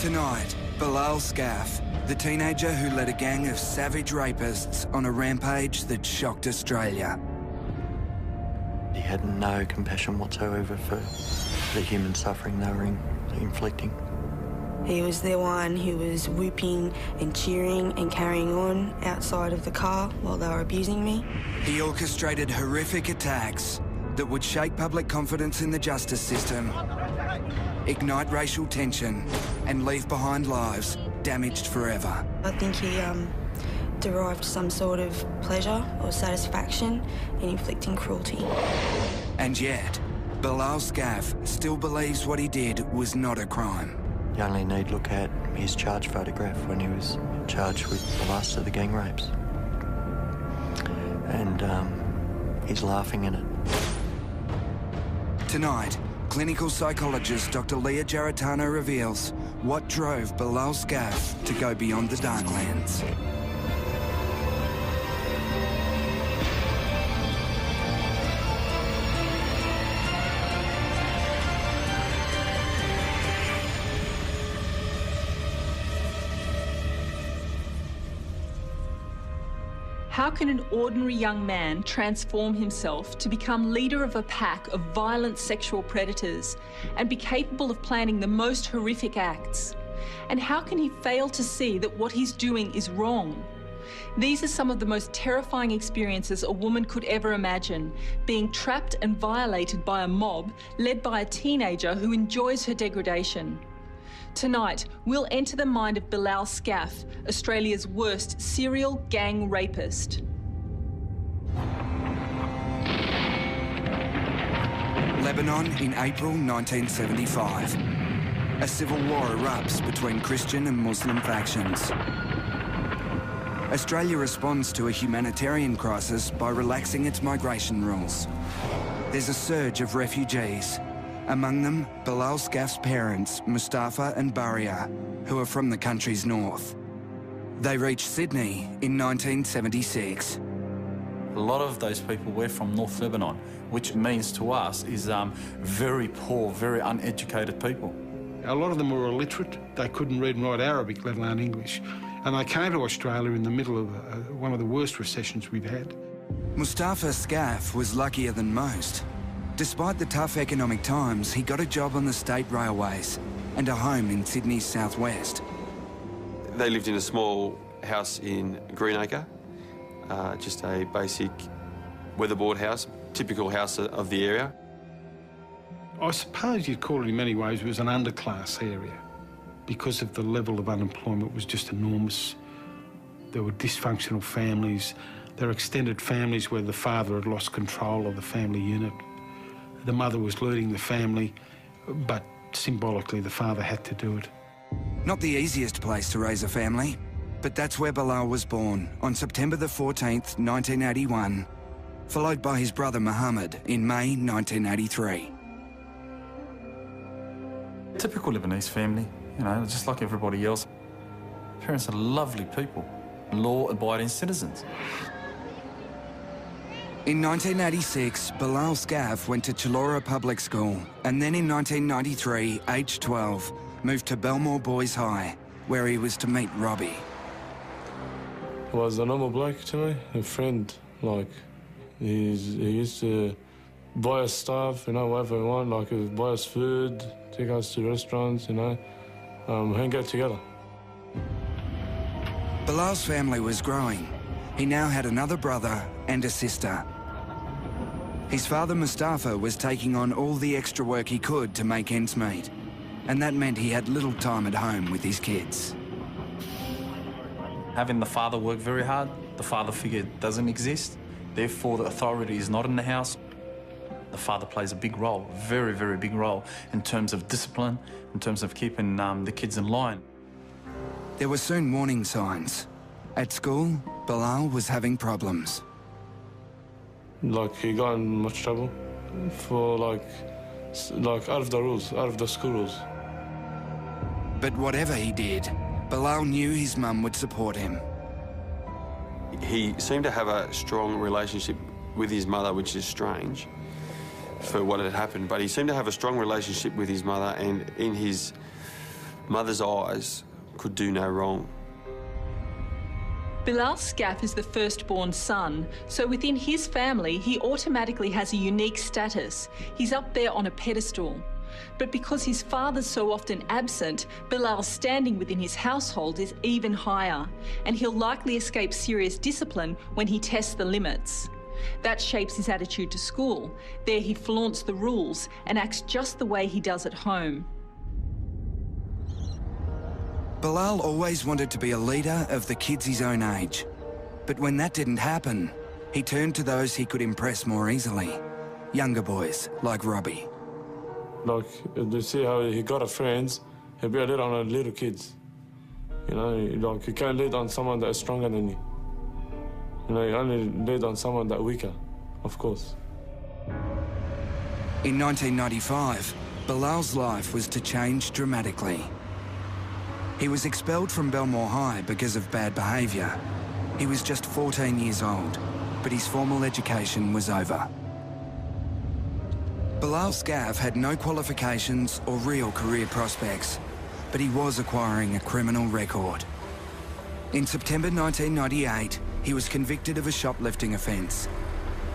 Tonight, Bilal Skafs, the teenager who led a gang of savage rapists on a rampage that shocked Australia. He had no compassion whatsoever for the human suffering they were inflicting. He was the one who was whooping and cheering and carrying on outside of the car while they were abusing me. He orchestrated horrific attacks that would shake public confidence in the justice system, ignite racial tension, and leave behind lives damaged forever. I think he derived some sort of pleasure or satisfaction in inflicting cruelty. And yet, Bilal Skafs still believes what he did was not a crime. You only need look at his charge photograph when he was charged with the last of the gang rapes. And he's laughing in it. Tonight, clinical psychologist Dr. Leah Jaratano reveals what drove Bilal Skafs to go beyond the darklands. How can an ordinary young man transform himself to become leader of a pack of violent sexual predators and be capable of planning the most horrific acts? And how can he fail to see that what he's doing is wrong? These are some of the most terrifying experiences a woman could ever imagine, being trapped and violated by a mob led by a teenager who enjoys her degradation. Tonight, we'll enter the mind of Bilal Skafs, Australia's worst serial gang rapist. Lebanon in April 1975. A civil war erupts between Christian and Muslim factions. Australia responds to a humanitarian crisis by relaxing its migration rules. There's a surge of refugees. Among them, Bilal Skafs' parents, Mustafa and Baria, who are from the country's north. They reached Sydney in 1976. A lot of those people were from North Lebanon, which means to us is very poor, very uneducated people. A lot of them were illiterate. They couldn't read and write Arabic, let alone English. And they came to Australia in the middle of one of the worst recessions we've had. Mustafa Skafs was luckier than most. Despite the tough economic times, he got a job on the state railways and a home in Sydney's southwest. They lived in a small house in Greenacre, just a basic weatherboard house, typical house of the area. I suppose you'd call it in many ways it was an underclass area because of the level of unemployment was just enormous. There were dysfunctional families. There were extended families where the father had lost control of the family unit. The mother was leading the family, but symbolically the father had to do it. Not the easiest place to raise a family, but that's where Bilal was born on September the 14th, 1981, followed by his brother Mohammed in May 1983. Typical Lebanese family, you know, just like everybody else. Parents are lovely people, law-abiding citizens. In 1986, Bilal Skafs went to Chullora Public School, and then in 1993, aged 12, moved to Belmore Boys High, where he was to meet Robbie. He was a normal bloke to me, a friend. Like, he used to buy us stuff, you know, whatever we want, like buy us food, take us to restaurants, you know, hang out together. Bilal's family was growing. He now had another brother and a sister. His father, Mustafa, was taking on all the extra work he could to make ends meet, and that meant he had little time at home with his kids. Having the father work very hard, the father figure doesn't exist, therefore the authority is not in the house. The father plays a big role, very, very big role, in terms of discipline, in terms of keeping the kids in line. There were soon warning signs. At school, Bilal was having problems. Like, he got in much trouble for, like out of the rules, out of the school rules. But whatever he did, Bilal knew his mum would support him. He seemed to have a strong relationship with his mother, which is strange for what had happened, but he seemed to have a strong relationship with his mother, and in his mother's eyes could do no wrong. Bilal Skafs is the firstborn son, so within his family, he automatically has a unique status. He's up there on a pedestal. But because his father's so often absent, Bilal's standing within his household is even higher, and he'll likely escape serious discipline when he tests the limits. That shapes his attitude to school. There he flaunts the rules and acts just the way he does at home. Bilal always wanted to be a leader of the kids his own age. But when that didn't happen, he turned to those he could impress more easily. Younger boys like Robbie. Like, to see how he got a friends, he'll be a leader on the little kids. You know, like, you can't lead on someone that is stronger than you. You know, you only lead on someone that's weaker, of course. In 1995, Bilal's life was to change dramatically. He was expelled from Belmore High because of bad behaviour. He was just 14 years old, but his formal education was over. Bilal Skafs had no qualifications or real career prospects, but he was acquiring a criminal record. In September 1998, he was convicted of a shoplifting offence.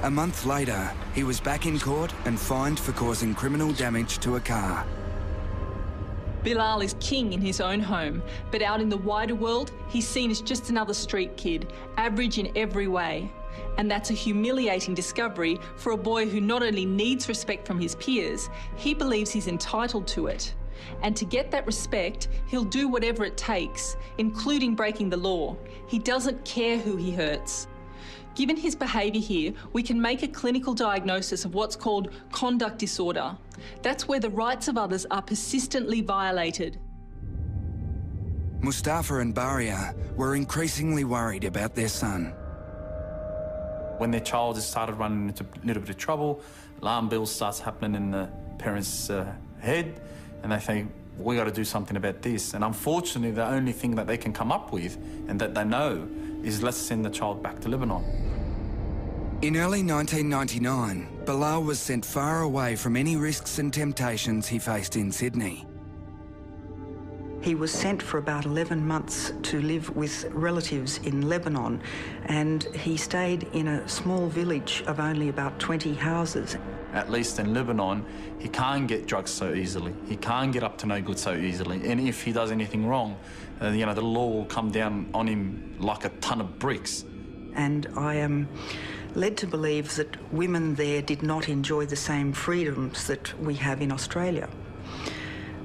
A month later, he was back in court and fined for causing criminal damage to a car. Bilal is king in his own home, but out in the wider world, he's seen as just another street kid, average in every way. And that's a humiliating discovery for a boy who not only needs respect from his peers, he believes he's entitled to it. And to get that respect, he'll do whatever it takes, including breaking the law. He doesn't care who he hurts. Given his behaviour here, we can make a clinical diagnosis of what's called conduct disorder. That's where the rights of others are persistently violated. Mustafa and Baria were increasingly worried about their son. When their child has started running into a little bit of trouble, alarm bells starts happening in the parents' head, and they think, we got to do something about this. And unfortunately, the only thing that they can come up with and that they know is let's send the child back to Lebanon. In early 1999, Bilal was sent far away from any risks and temptations he faced in Sydney. He was sent for about 11 months to live with relatives in Lebanon, and he stayed in a small village of only about 20 houses. At least in Lebanon, he can't get drugs so easily. He can't get up to no good so easily. And if he does anything wrong, you know, the law will come down on him like a ton of bricks. And I am led to believe that women there did not enjoy the same freedoms that we have in Australia.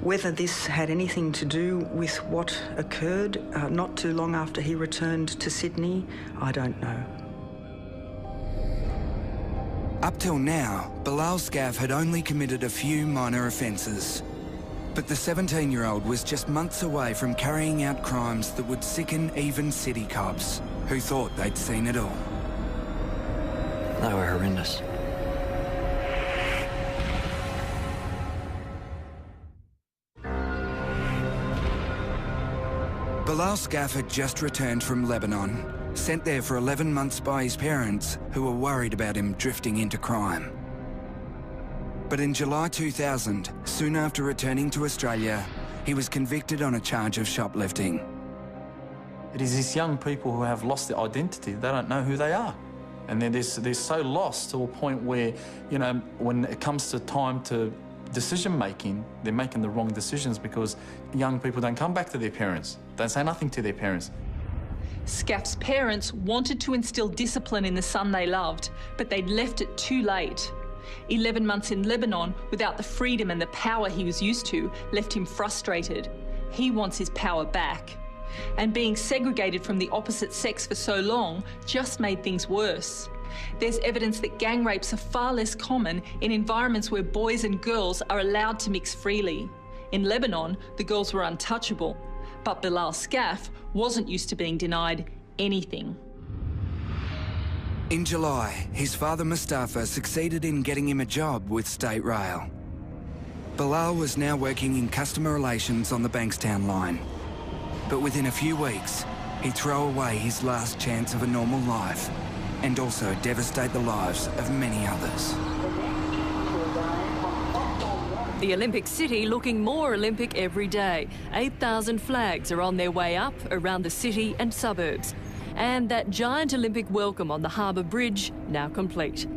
Whether this had anything to do with what occurred not too long after he returned to Sydney, I don't know. Up till now, Bilal Skafs had only committed a few minor offences. But the 17-year-old was just months away from carrying out crimes that would sicken even city cops, who thought they'd seen it all. They were horrendous. Bilal Skafs had just returned from Lebanon, sent there for 11 months by his parents, who were worried about him drifting into crime. But in July 2000, soon after returning to Australia, he was convicted on a charge of shoplifting. It is these young people who have lost their identity. They don't know who they are. And they're so lost to a point where, you know, when it comes to time to decision-making, they're making the wrong decisions because young people don't come back to their parents. Don't say nothing to their parents. Skafs' parents wanted to instill discipline in the son they loved, but they'd left it too late. 11 months in Lebanon without the freedom and the power he was used to left him frustrated. He wants his power back. And being segregated from the opposite sex for so long just made things worse. There's evidence that gang rapes are far less common in environments where boys and girls are allowed to mix freely. In Lebanon, the girls were untouchable, but Bilal Skafs wasn't used to being denied anything. In July, his father Mustafa succeeded in getting him a job with State Rail. Bilal was now working in customer relations on the Bankstown line. But within a few weeks, he'd throw away his last chance of a normal life and also devastate the lives of many others. The Olympic City looking more Olympic every day. 8,000 flags are on their way up around the city and suburbs. And that giant Olympic welcome on the Harbour Bridge now complete.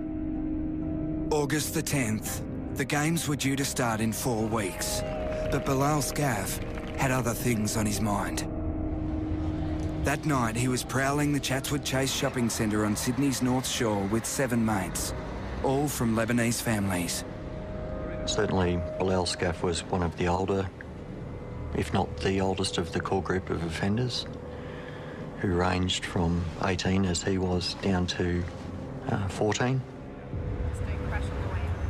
August the 10th. The Games were due to start in 4 weeks. But Bilal Skafs had other things on his mind. That night, he was prowling the Chatswood Chase shopping centre on Sydney's North Shore with 7 mates, all from Lebanese families. Certainly, Bilal Skafs was one of the older, if not the oldest of the core group of offenders, who ranged from 18, as he was, down to 14.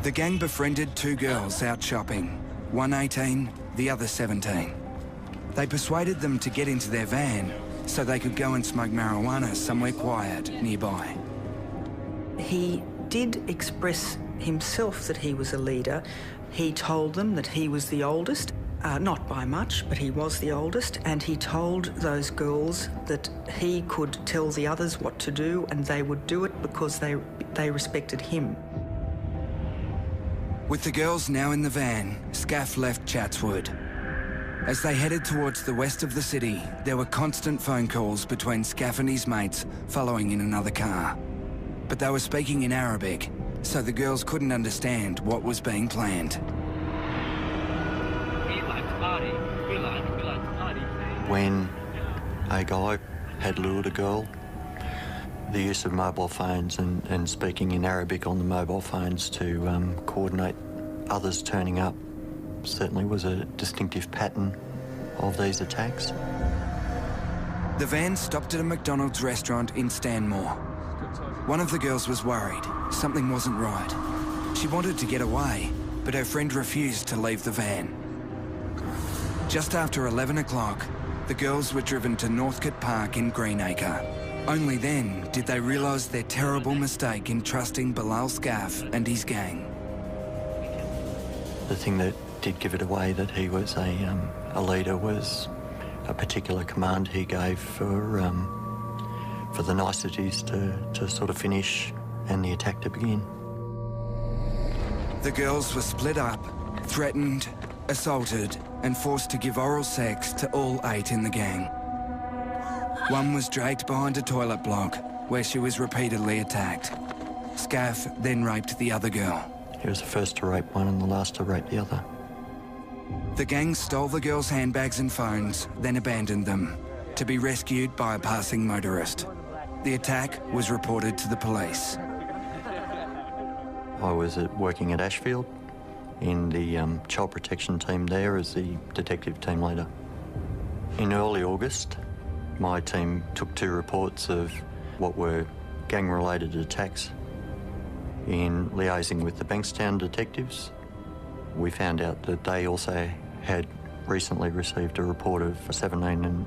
The gang befriended 2 girls out shopping, one 18, the other 17. They persuaded them to get into their van so they could go and smoke marijuana somewhere quiet nearby. He did express himself that he was a leader. He told them that he was the oldest, not by much, but he was the oldest, and he told those girls that he could tell the others what to do and they would do it because they respected him. With the girls now in the van, Skafs left Chatswood. As they headed towards the west of the city, there were constant phone calls between Skafs and his mates following in another car. But they were speaking in Arabic, so the girls couldn't understand what was being planned. When a guy had lured a girl, the use of mobile phones and speaking in Arabic on the mobile phones to coordinate others turning up certainly was a distinctive pattern of these attacks. The van stopped at a McDonald's restaurant in Stanmore. One of the girls was worried. Something wasn't right. She wanted to get away, but her friend refused to leave the van. Just after 11 o'clock, the girls were driven to Northcote Park in Greenacre. Only then did they realise their terrible mistake in trusting Bilal Skafs and his gang. The thing that did give it away that he was a leader was a particular command he gave for the niceties to sort of finish and the attack to begin. The girls were split up, threatened, assaulted, and forced to give oral sex to all 8 in the gang. One was dragged behind a toilet block where she was repeatedly attacked. Skafs then raped the other girl. He was the first to rape one and the last to rape the other. The gang stole the girls' handbags and phones, then abandoned them, to be rescued by a passing motorist. The attack was reported to the police. I was working at Ashfield in the child protection team there as the detective team leader. In early August, my team took 2 reports of what were gang-related attacks. In liaising with the Bankstown detectives, we found out that they also had recently received a report of a 17 and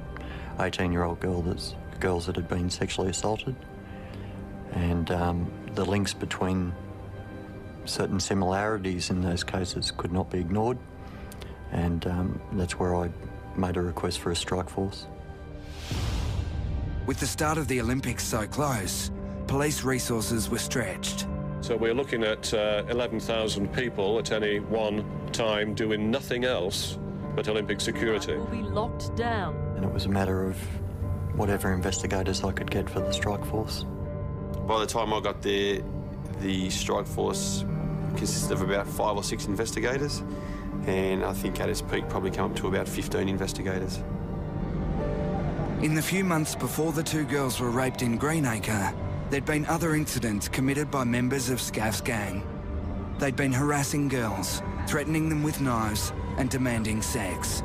18-year-old girls that had been sexually assaulted. And the links between certain similarities in those cases could not be ignored. And that's where I made a request for a strike force. With the start of the Olympics so close, police resources were stretched. So we're looking at 11,000 people at any one time doing nothing else but Olympic security. Will be locked down. And it was a matter of whatever investigators I could get for the strike force. By the time I got there, the strike force consisted of about 5 or 6 investigators, and I think at its peak probably came up to about 15 investigators. In the few months before the 2 girls were raped in Greenacre, there'd been other incidents committed by members of Skafs' gang. They'd been harassing girls, threatening them with knives and demanding sex.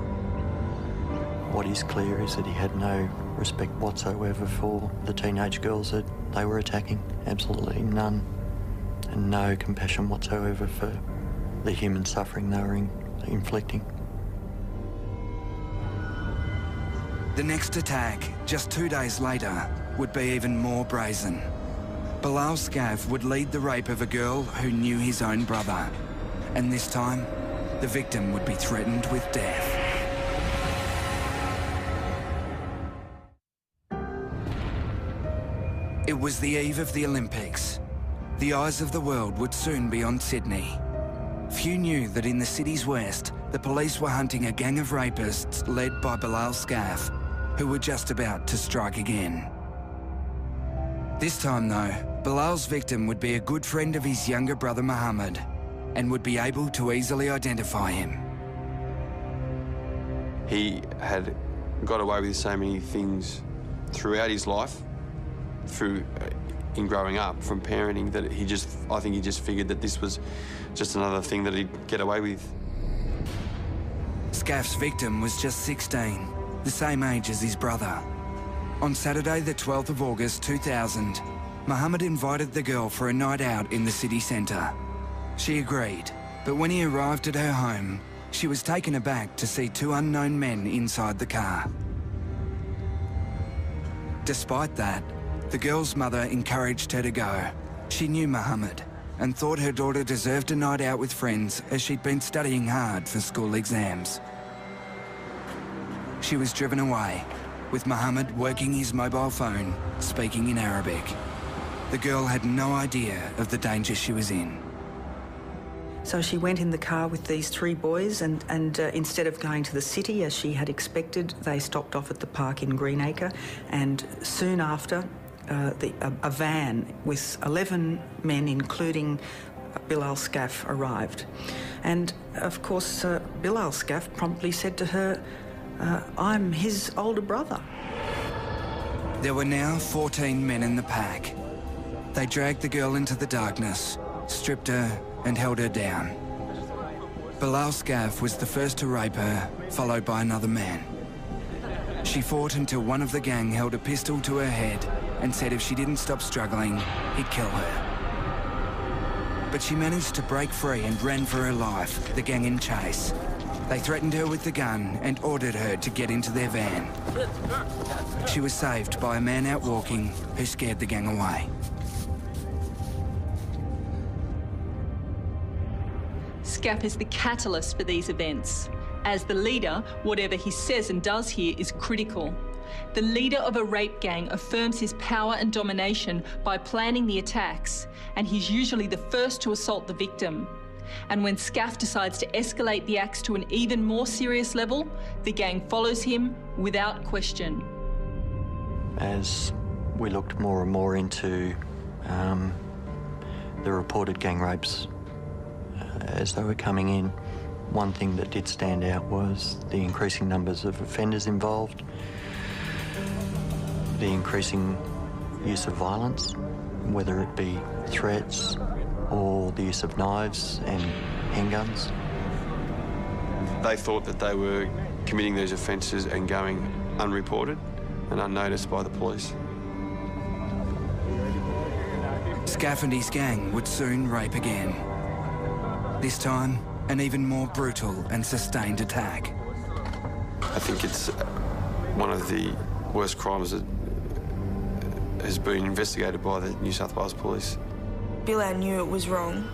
What is clear is that he had no respect whatsoever for the teenage girls that they were attacking. Absolutely none. And no compassion whatsoever for the human suffering they were inflicting. The next attack, just 2 days later, would be even more brazen. Bilal Skafs would lead the rape of a girl who knew his own brother. And this time, the victim would be threatened with death. It was the eve of the Olympics. The eyes of the world would soon be on Sydney. few knew that in the city's west, the police were hunting a gang of rapists led by Bilal Skafs, who were just about to strike again. This time though, Bilal's victim would be a good friend of his younger brother Mohammed and would be able to easily identify him. He had got away with so many things throughout his life, in growing up, from parenting, that I think he just figured that this was just another thing that he'd get away with. Skafs' victim was just 16, the same age as his brother. On Saturday, the 12th of August 2000, Mohammed invited the girl for a night out in the city centre. She agreed, but when he arrived at her home, she was taken aback to see two unknown men inside the car. Despite that, the girl's mother encouraged her to go. She knew Mohammed and thought her daughter deserved a night out with friends as she'd been studying hard for school exams. She was driven away, with Mohammed working his mobile phone, speaking in Arabic. The girl had no idea of the danger she was in. So she went in the car with these three boys and instead of going to the city as she had expected, they stopped off at the park in Greenacre, and soon after a van with 11 men, including Bilal Skafs, arrived. And of course, Bilal Skafs promptly said to her, I'm his older brother. There were now 14 men in the pack. They dragged the girl into the darkness, stripped her and held her down. Bilal Skafs was the first to rape her, followed by another man. She fought until one of the gang held a pistol to her head and said if she didn't stop struggling, he'd kill her. But she managed to break free and ran for her life, the gang in chase. They threatened her with the gun and ordered her to get into their van. She was saved by a man out walking who scared the gang away. Skafs is the catalyst for these events. As the leader, whatever he says and does here is critical. The leader of a rape gang affirms his power and domination by planning the attacks, and he's usually the first to assault the victim. And when Skafs decides to escalate the acts to an even more serious level, the gang follows him without question. As we looked more and more into the reported gang rapes as they were coming in, one thing that did stand out was the increasing numbers of offenders involved, the increasing use of violence, whether it be threats or the use of knives and handguns. They thought that they were committing these offences and going unreported and unnoticed by the police. Skafs and his gang would soon rape again. This time, an even more brutal and sustained attack. I think it's one of the worst crimes that has been investigated by the New South Wales Police. Bilal knew it was wrong,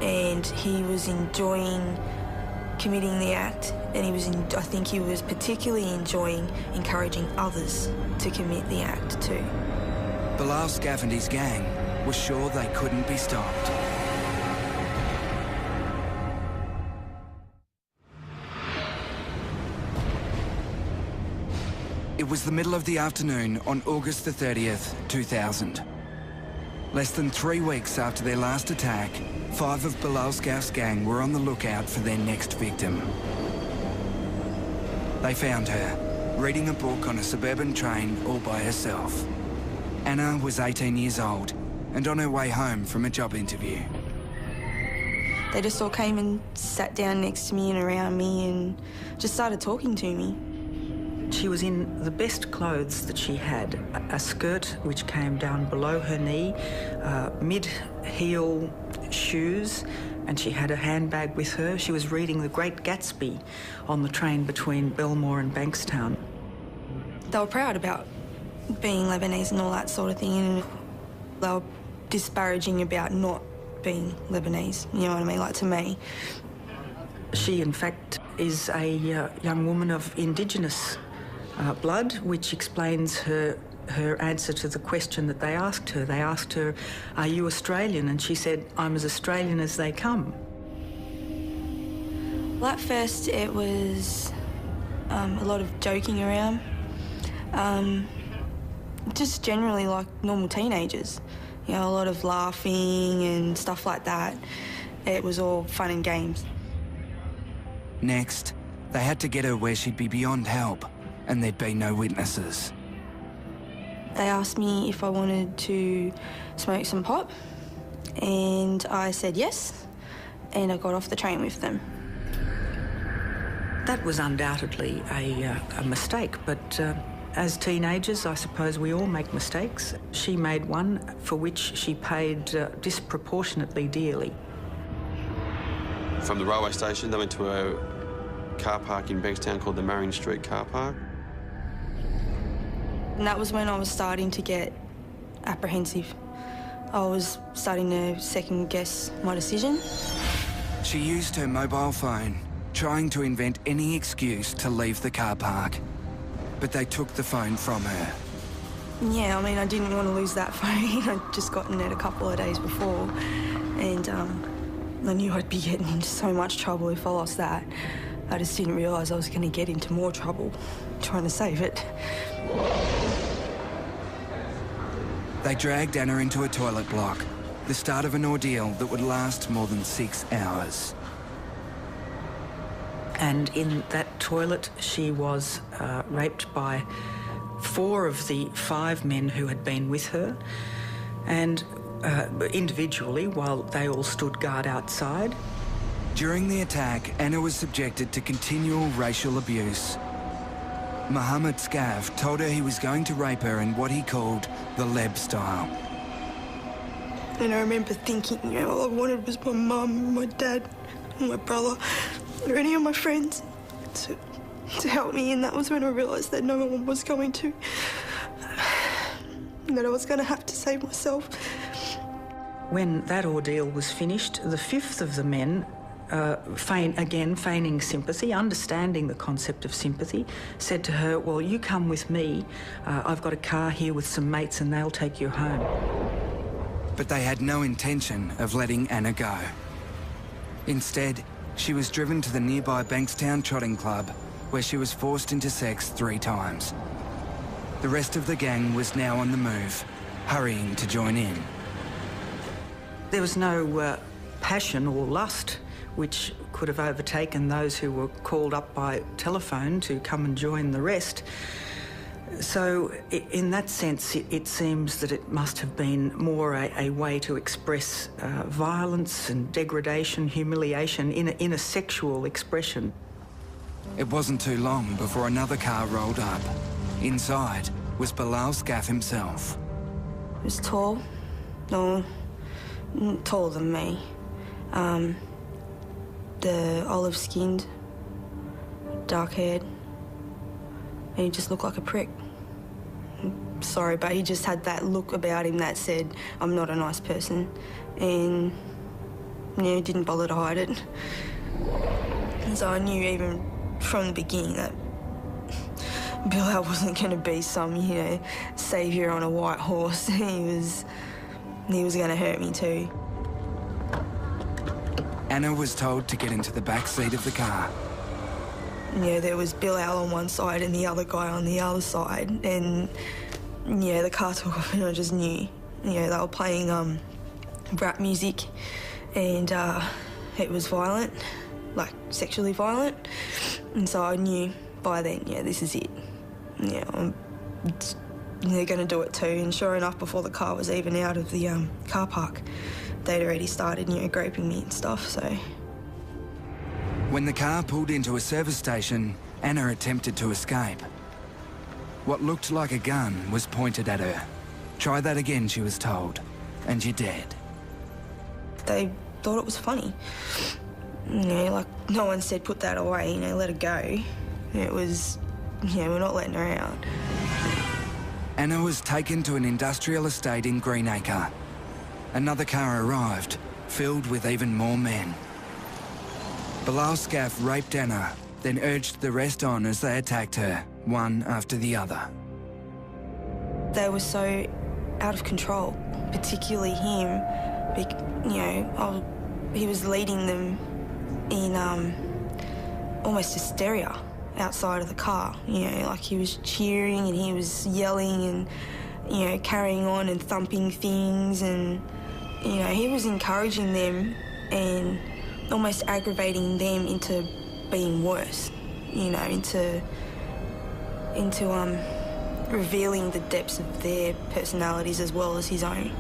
and he was enjoying committing the act, and I think he was particularly enjoying encouraging others to commit the act too. Bilal Skafs and his gang were sure they couldn't be stopped. It was the middle of the afternoon on August the 30th, 2000. Less than 3 weeks after their last attack, 5 of Bilal Skafs' gang were on the lookout for their next victim. They found her, reading a book on a suburban train all by herself. Anna was 18 years old and on her way home from a job interview. They just all came and sat down next to me and around me and just started talking to me. She was in the best clothes that she had, a skirt which came down below her knee, mid-heel shoes, and she had a handbag with her. She was reading The Great Gatsby on the train between Belmore and Bankstown. They were proud about being Lebanese and all that sort of thing, and they were disparaging about not being Lebanese, you know what I mean, like to me. She, in fact, is a young woman of Indigenous blood, which explains her answer to the question that they asked her. They asked her, "Are you Australian?" And she said, "I'm as Australian as they come." Well, at first it was a lot of joking around, just generally like normal teenagers. You know, a lot of laughing and stuff like that. It was all fun and games. Next, they had to get her where she'd be beyond help, and there'd be no witnesses. They asked me if I wanted to smoke some pot, and I said yes, and I got off the train with them. That was undoubtedly a mistake, but as teenagers, I suppose we all make mistakes. She made one for which she paid disproportionately dearly. From the railway station, they went to a car park in Bankstown called the Marion Street Car Park. And that was when I was starting to get apprehensive. I was starting to second-guess my decision. She used her mobile phone, trying to invent any excuse to leave the car park. But they took the phone from her. Yeah, I mean, I didn't want to lose that phone. I'd just gotten it a couple of days before, and I knew I'd be getting into so much trouble if I lost that. I just didn't realise I was going to get into more trouble trying to save it. They dragged Anna into a toilet block, the start of an ordeal that would last more than 6 hours. And in that toilet, she was raped by 4 of the 5 men who had been with her, and individually, while they all stood guard outside. During the attack, Anna was subjected to continual racial abuse. Mohammed Skafs told her he was going to rape her in what he called the Leb style. And I remember thinking, you know, all I wanted was my mum, my dad, and my brother, or any of my friends to help me, and that was when I realised that no one was going to, and that I was going to have to save myself. When that ordeal was finished, the 5th of the men, feigning sympathy, understanding the concept of sympathy, said to her, well, you come with me. I've got a car here with some mates and they'll take you home. But they had no intention of letting Anna go. Instead, she was driven to the nearby Bankstown Trotting Club, where she was forced into sex 3 times. The rest of the gang was now on the move, hurrying to join in. There was no passion or lust which could have overtaken those who were called up by telephone to come and join the rest. So in that sense, it seems that it must have been more a way to express violence and degradation, humiliation in a sexual expression. It wasn't too long before another car rolled up. Inside was Bilal Skafs himself. He was tall, taller than me. The olive-skinned, dark-haired, and he just looked like a prick. I'm sorry, but he just had that look about him that said, I'm not a nice person, and yeah, didn't bother to hide it. And so I knew even from the beginning that Bilal wasn't going to be some, you know, saviour on a white horse. He was going to hurt me too. Anna was told to get into the back seat of the car. Yeah, there was Bilal on one side and the other guy on the other side, and yeah, the car took off and I just knew. You know, they were playing rap music, and it was violent, like sexually violent, and so I knew by then, yeah, this is it. Yeah, they're going to do it too. And sure enough, before the car was even out of the car park, they'd already started, you know, groping me and stuff, so. When the car pulled into a service station, Anna attempted to escape. What looked like a gun was pointed at her. Try that again, she was told, and you're dead. They thought it was funny. You know, like, no one said put that away, you know, let her go. It was, yeah, we're not letting her out. Anna was taken to an industrial estate in Greenacre. Another car arrived, filled with even more men. Bilal Skafs raped Anna, then urged the rest on as they attacked her, one after the other. They were so out of control, particularly him. You know, he was leading them in almost hysteria outside of the car. You know, like he was cheering and he was yelling and, you know, carrying on and thumping things, and, you know, he was encouraging them and almost aggravating them into being worse, you know, into revealing the depths of their personalities as well as his own.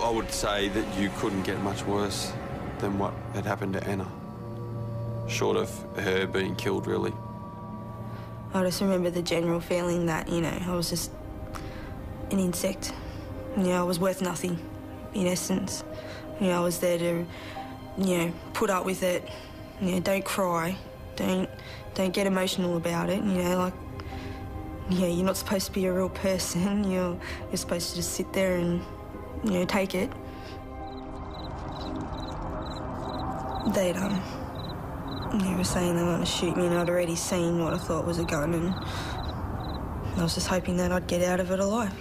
I would say that you couldn't get much worse than what had happened to Anna, short of her being killed, really. I just remember the general feeling that, you know, I was just an insect. You know, I was worth nothing, in essence. You know, I was there to, you know, put up with it. You know, don't cry. Don't get emotional about it. You know, like, yeah, you're not supposed to be a real person. You're supposed to just sit there and, you know, take it. They were saying they were going to shoot me, and I'd already seen what I thought was a gun, and I was just hoping that I'd get out of it alive.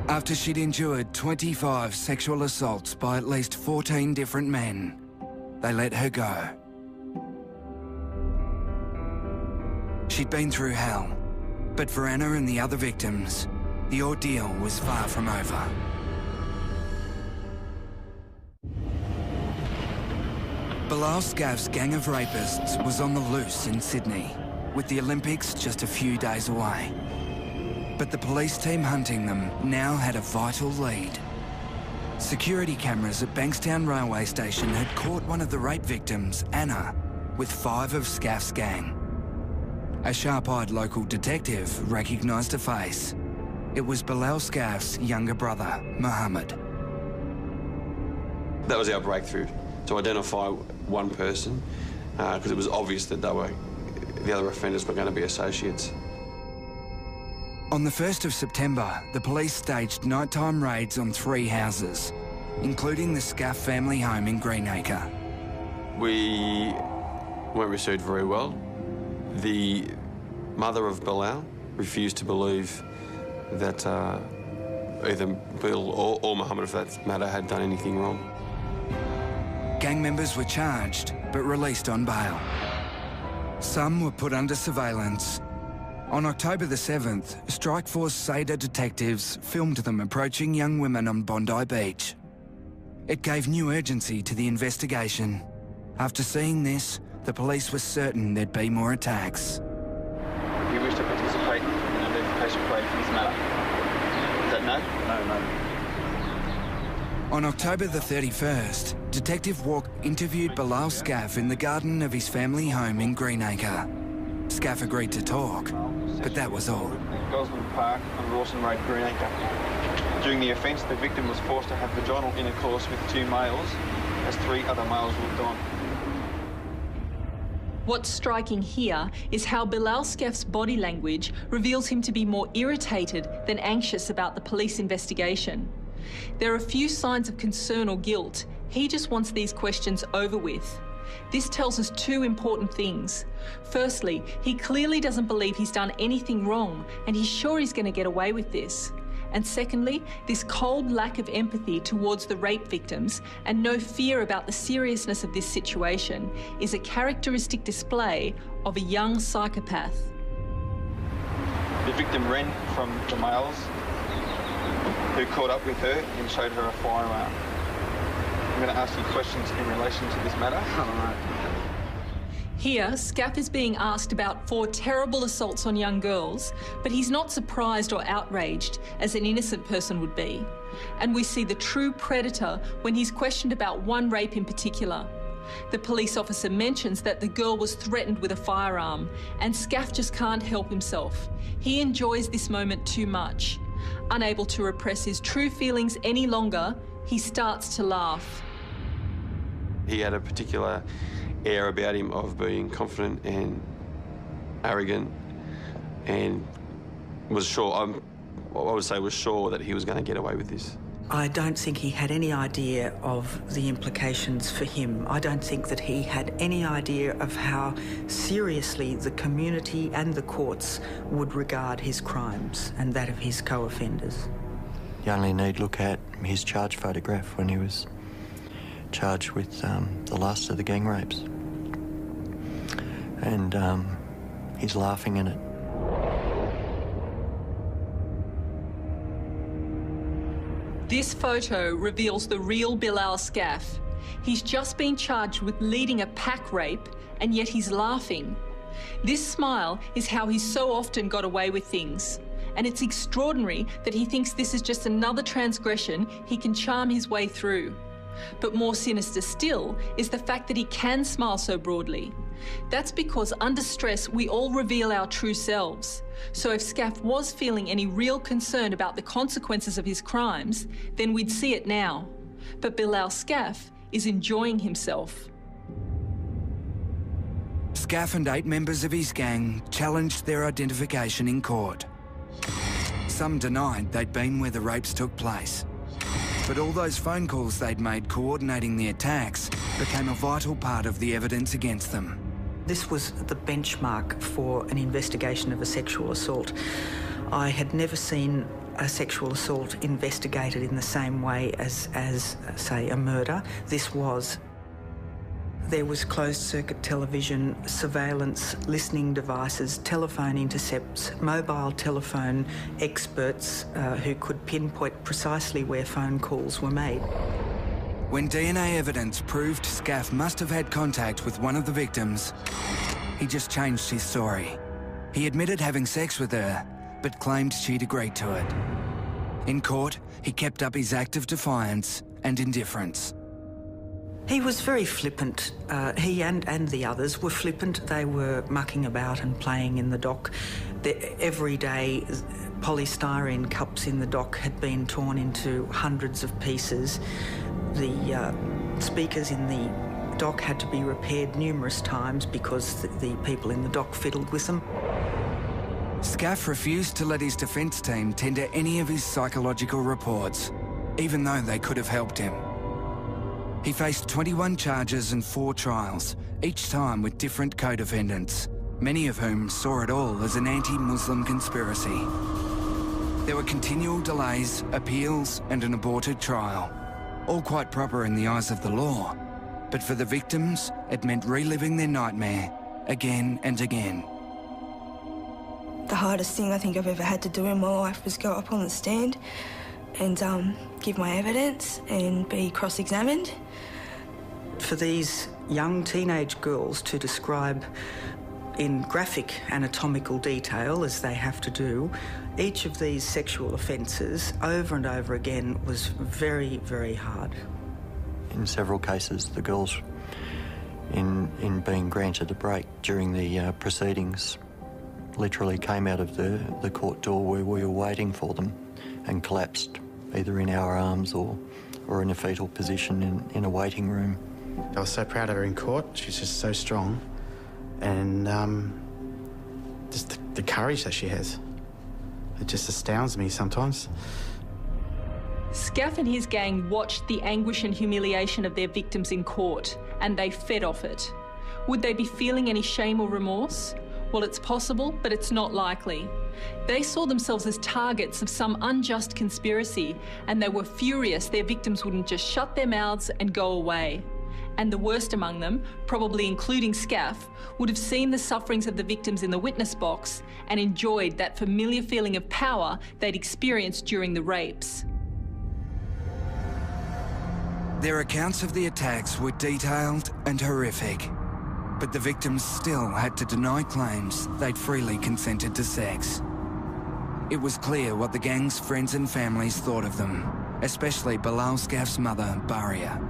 After she'd endured 25 sexual assaults by at least 14 different men, they let her go. She'd been through hell, but for Anna and the other victims, the ordeal was far from over. Bilal Skafs' gang of rapists was on the loose in Sydney, with the Olympics just a few days away. But the police team hunting them now had a vital lead. Security cameras at Bankstown railway station had caught one of the rape victims, Anna, with 5 of Skafs' gang. A sharp-eyed local detective recognised a face. It was Bilal Skafs' younger brother, Mohammed. That was our breakthrough, to identify one person, because it was obvious that the other offenders were going to be associates. On the 1st of September, the police staged nighttime raids on 3 houses, including the Skaff family home in Greenacre. We weren't received very well. The mother of Bilal refused to believe that either Bill or Mohammed, for that matter, had done anything wrong. Gang members were charged, but released on bail. Some were put under surveillance. On October the 7th, Strikeforce SADA detectives filmed them approaching young women on Bondi Beach. It gave new urgency to the investigation. After seeing this, the police were certain there'd be more attacks. If you wish to participate in an identification parade for this matter, is that no? No. On October the 31st, Detective Walk interviewed Bilal Skafs in the garden of his family home in Greenacre. Skafs agreed to talk, but that was all. Gosling Park on Rawson Road, Greenacre. During the offence, the victim was forced to have vaginal intercourse with 2 males, as 3 other males looked on. What's striking here is how Bilal Skafs' body language reveals him to be more irritated than anxious about the police investigation. There are few signs of concern or guilt. He just wants these questions over with. This tells us 2 important things. Firstly, he clearly doesn't believe he's done anything wrong, and he's sure he's going to get away with this. And secondly, this cold lack of empathy towards the rape victims and no fear about the seriousness of this situation is a characteristic display of a young psychopath. The victim ran from the males who caught up with her and showed her a firearm. I'm going to ask you questions in relation to this matter. Here, Skafs is being asked about 4 terrible assaults on young girls, but he's not surprised or outraged, as an innocent person would be. And we see the true predator when he's questioned about one rape in particular. The police officer mentions that the girl was threatened with a firearm, and Skafs just can't help himself. He enjoys this moment too much. Unable to repress his true feelings any longer, he starts to laugh. He had a particular air about him of being confident and arrogant, and was sure, I would say was sure that he was going to get away with this. I don't think he had any idea of the implications for him. I don't think that he had any idea of how seriously the community and the courts would regard his crimes and that of his co-offenders. You only need look at his charge photograph when he was charged with the last of the gang rapes. And he's laughing in it. This photo reveals the real Bilal Skafs. He's just been charged with leading a pack rape, and yet he's laughing. This smile is how he's so often got away with things. And it's extraordinary that he thinks this is just another transgression he can charm his way through. But more sinister still is the fact that he can smile so broadly. That's because under stress, we all reveal our true selves. So if Skafs was feeling any real concern about the consequences of his crimes, then we'd see it now. But Bilal Skafs is enjoying himself. Skafs and 8 members of his gang challenged their identification in court. Some denied they'd been where the rapes took place. But all those phone calls they'd made coordinating the attacks became a vital part of the evidence against them. This was the benchmark for an investigation of a sexual assault. I had never seen a sexual assault investigated in the same way as say, a murder. There was closed-circuit television, surveillance, listening devices, telephone intercepts, mobile telephone experts who could pinpoint precisely where phone calls were made. When DNA evidence proved Skafs must have had contact with one of the victims, he just changed his story. He admitted having sex with her, but claimed she'd agreed to it. In court, he kept up his act of defiance and indifference. He was very flippant. He and the others were flippant. They were mucking about and playing in the dock. Every day, polystyrene cups in the dock had been torn into hundreds of pieces. The speakers in the dock had to be repaired numerous times because the people in the dock fiddled with them. Skafs refused to let his defence team tender any of his psychological reports, even though they could have helped him. He faced 21 charges and 4 trials, each time with different co-defendants, many of whom saw it all as an anti-Muslim conspiracy. There were continual delays, appeals, and an aborted trial, all quite proper in the eyes of the law. But for the victims, it meant reliving their nightmare again and again. The hardest thing I think I've ever had to do in my life was go up on the stand and give my evidence and be cross-examined. For these young teenage girls to describe in graphic anatomical detail, as they have to do, each of these sexual offences over and over again was very, very hard. In several cases, the girls, in being granted a break during the proceedings, literally came out of the court door where we were waiting for them and collapsed, either in our arms or in a fetal position in a waiting room. I was so proud of her in court. She's just so strong. And just the courage that she has. It just astounds me sometimes. Skafs and his gang watched the anguish and humiliation of their victims in court, and they fed off it. Would they be feeling any shame or remorse? Well, it's possible, but it's not likely. They saw themselves as targets of some unjust conspiracy, and they were furious their victims wouldn't just shut their mouths and go away. And the worst among them, probably including Skafs, would have seen the sufferings of the victims in the witness box and enjoyed that familiar feeling of power they'd experienced during the rapes. Their accounts of the attacks were detailed and horrific, but the victims still had to deny claims they'd freely consented to sex. It was clear what the gang's friends and families thought of them, especially Bilal Skafs' mother, Baria.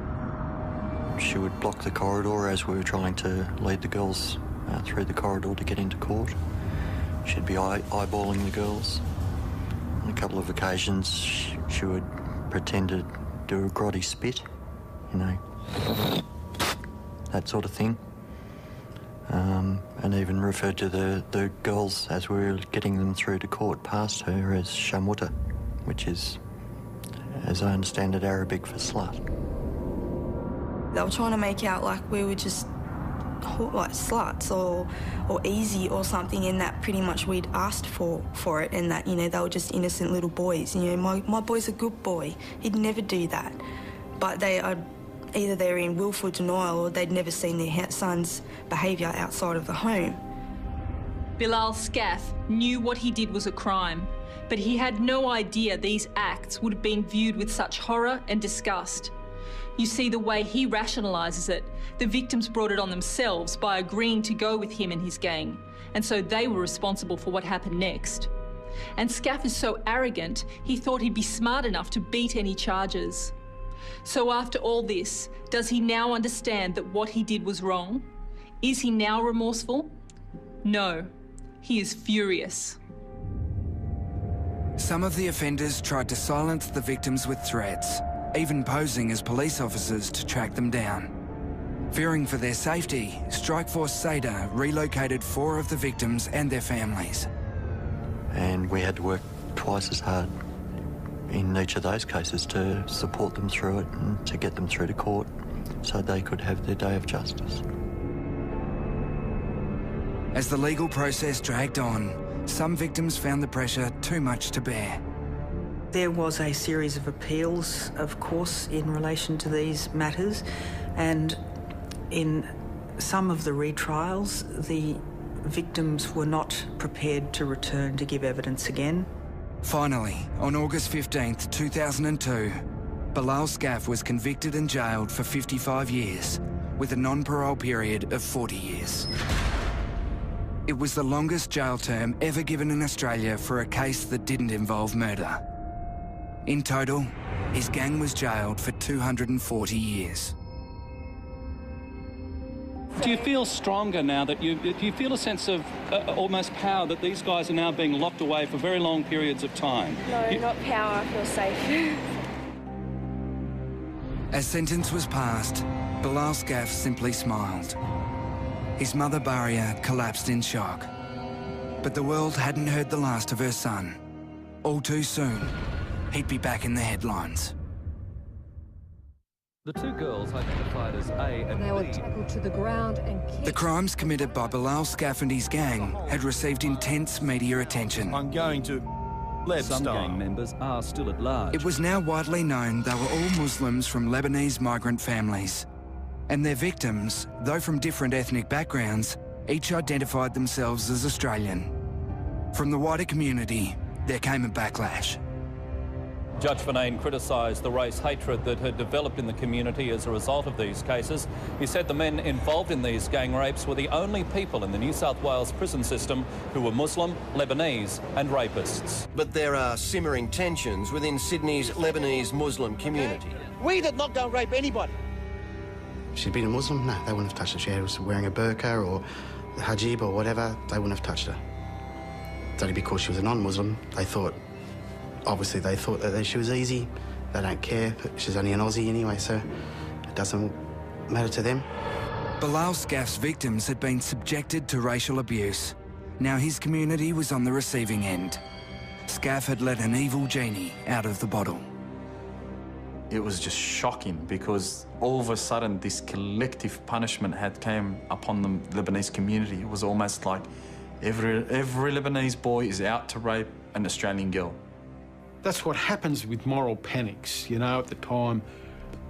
She would block the corridor as we were trying to lead the girls through the corridor to get into court. She'd be eyeballing the girls. On a couple of occasions, she would pretend to do a grotty spit, you know, that sort of thing. And even referred to the girls as we were getting them through to court past her as shamuta, which is, as I understand it, Arabic for slut. They were trying to make out like we were just sluts or easy or something, and that pretty much we'd asked for it, and that, you know, they were just innocent little boys. You know, my boy's a good boy. He'd never do that. But they are either they're in willful denial or they'd never seen their son's behaviour outside of the home. Bilal Skafs knew what he did was a crime, but he had no idea these acts would have been viewed with such horror and disgust. You see, the way he rationalises it, the victims brought it on themselves by agreeing to go with him and his gang, and so they were responsible for what happened next. And Skafs is so arrogant, he thought he'd be smart enough to beat any charges. So after all this, does he now understand that what he did was wrong? Is he now remorseful? No, he is furious. Some of the offenders tried to silence the victims with threats, even posing as police officers to track them down. Fearing for their safety, Strikeforce Seda relocated 4 of the victims and their families. And we had to work twice as hard in each of those cases to support them through it and to get them through to court so they could have their day of justice. As the legal process dragged on, some victims found the pressure too much to bear. There was a series of appeals, of course, in relation to these matters, and in some of the retrials, the victims were not prepared to return to give evidence again. Finally, on August 15th, 2002, Bilal Skafs was convicted and jailed for 55 years, with a non-parole period of 40 years. It was the longest jail term ever given in Australia for a case that didn't involve murder. In total, his gang was jailed for 240 years. Do you feel stronger now that do you feel a sense of almost power that these guys are now being locked away for very long periods of time? No, not power. I feel safe. As sentence was passed, Bilal Skafs simply smiled. His mother, Baria, collapsed in shock. But the world hadn't heard the last of her son. All too soon, he'd be back in the headlines. The 2 girls identified as A and B. They were tackled to the ground and kicked. The crimes committed by Bilal Skafs and his gang had received intense media attention. I'm going to Some gang members are still at large. It was now widely known they were all Muslims from Lebanese migrant families. And their victims, though from different ethnic backgrounds, each identified themselves as Australian. From the wider community, there came a backlash. Judge Finane criticised the race hatred that had developed in the community as a result of these cases. He said the men involved in these gang rapes were the only people in the New South Wales prison system who were Muslim, Lebanese and rapists. But there are simmering tensions within Sydney's Lebanese Muslim community. We did not go rape anybody. If she'd been a Muslim, no, they wouldn't have touched her. If she was wearing a burqa or the hijab or whatever, they wouldn't have touched her. It's only because she was a non-Muslim, obviously they thought that she was easy. They don't care. She's only an Aussie anyway, so it doesn't matter to them. Bilal Skafs' victims had been subjected to racial abuse. Now his community was on the receiving end. Skafs had let an evil genie out of the bottle. It was just shocking because all of a sudden this collective punishment had came upon the Lebanese community. It was almost like every Lebanese boy is out to rape an Australian girl. That's what happens with moral panics. You know, at the time,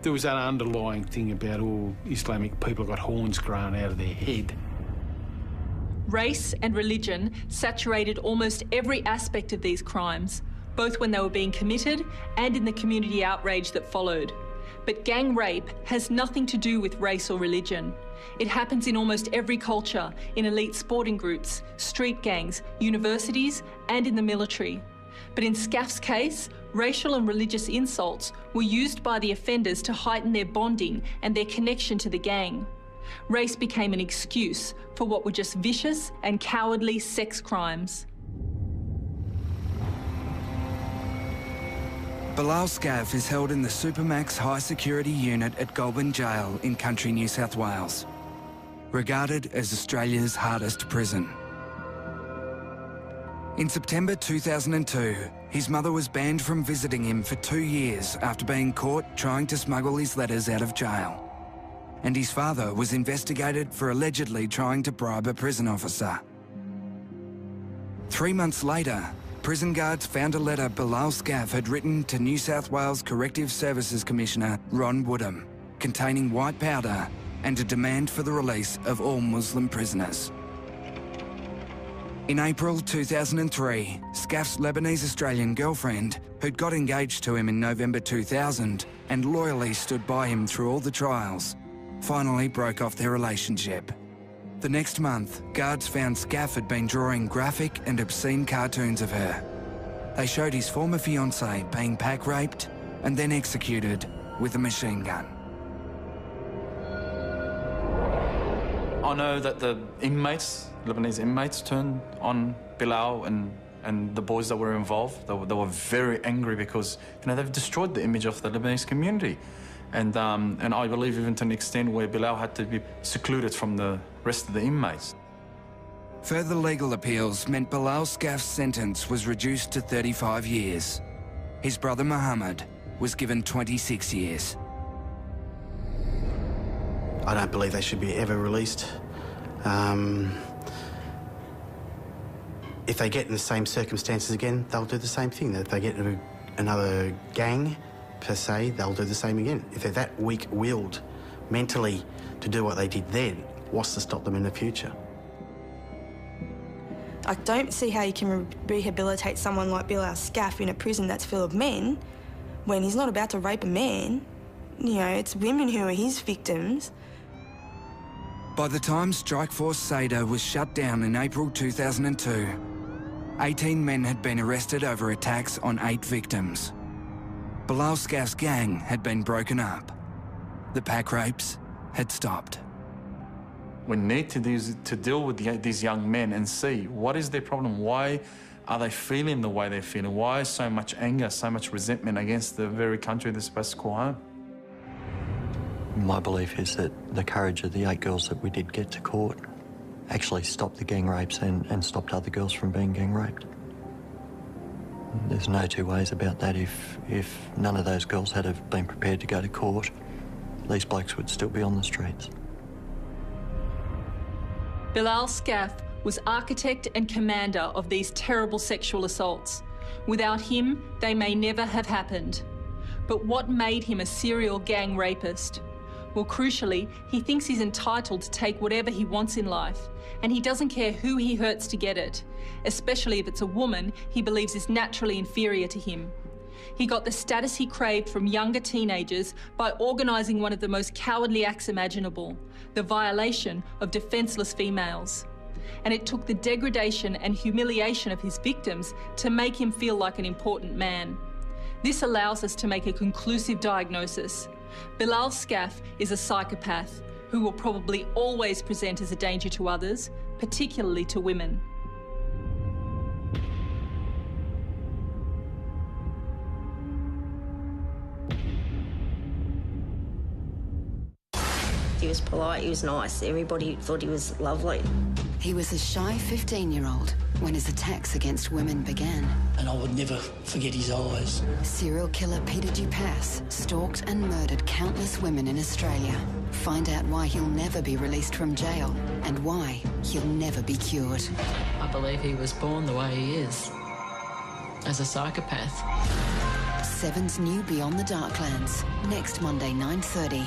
there was that underlying thing about all Islamic people got horns grown out of their head. Race and religion saturated almost every aspect of these crimes, both when they were being committed and in the community outrage that followed. But gang rape has nothing to do with race or religion. It happens in almost every culture, in elite sporting groups, street gangs, universities, and in the military. But in Skafs' case, racial and religious insults were used by the offenders to heighten their bonding and their connection to the gang. Race became an excuse for what were just vicious and cowardly sex crimes. Bilal Skafs is held in the Supermax High Security Unit at Goulburn Jail in country New South Wales, regarded as Australia's hardest prison. In September 2002, his mother was banned from visiting him for 2 years after being caught trying to smuggle his letters out of jail. and his father was investigated for allegedly trying to bribe a prison officer. 3 months later, prison guards found a letter Bilal Skafs had written to New South Wales Corrective Services Commissioner Ron Woodham, containing white powder and a demand for the release of all Muslim prisoners. In April 2003, Skafs' Lebanese-Australian girlfriend, who'd got engaged to him in November 2000 and loyally stood by him through all the trials, finally broke off their relationship. The next month, guards found Skafs had been drawing graphic and obscene cartoons of her. They showed his former fiancée being pack-raped and then executed with a machine gun. I know that the inmates, Lebanese inmates, turned on Bilal and the boys that were involved. They were very angry because, you know, they've destroyed the image of the Lebanese community. And I believe even to an extent where Bilal had to be secluded from the rest of the inmates. Further legal appeals meant Bilal Skafs' sentence was reduced to 35 years. His brother Mohammed was given 26 years. I don't believe they should be ever released. If they get in the same circumstances again, they'll do the same thing. If they get into another gang, per se, they'll do the same again. If they're that weak-willed mentally to do what they did then, what's to stop them in the future? I don't see how you can rehabilitate someone like Bilal Skafs in a prison that's full of men when he's not about to rape a man. You know, it's women who are his victims. By the time Strikeforce Seder was shut down in April 2002, 18 men had been arrested over attacks on 8 victims. Bilal Skafs' gang had been broken up. The pack rapes had stopped. We need to deal with these young men and see what is their problem. Why are they feeling the way they're feeling? Why is so much anger, so much resentment against the very country they're supposed to call home? My belief is that the courage of the 8 girls that we did get to court actually stopped the gang rapes and stopped other girls from being gang raped. There's no two ways about that. If none of those girls had have been prepared to go to court, these blokes would still be on the streets. Bilal Skafs was architect and commander of these terrible sexual assaults. Without him, they may never have happened. But what made him a serial gang rapist? Well, crucially, he thinks he's entitled to take whatever he wants in life, and he doesn't care who he hurts to get it, especially if it's a woman he believes is naturally inferior to him. He got the status he craved from younger teenagers by organising one of the most cowardly acts imaginable, the violation of defenceless females. And it took the degradation and humiliation of his victims to make him feel like an important man. This allows us to make a conclusive diagnosis. Bilal Skafs is a psychopath who will probably always present as a danger to others, particularly to women. He was polite, he was nice, everybody thought he was lovely. He was a shy 15-year-old when his attacks against women began. And I would never forget his eyes. Serial killer Peter Dupas stalked and murdered countless women in Australia. Find out why he'll never be released from jail and why he'll never be cured. I believe he was born the way he is, as a psychopath. Seven's new Beyond the Darklands, next Monday, 9:30.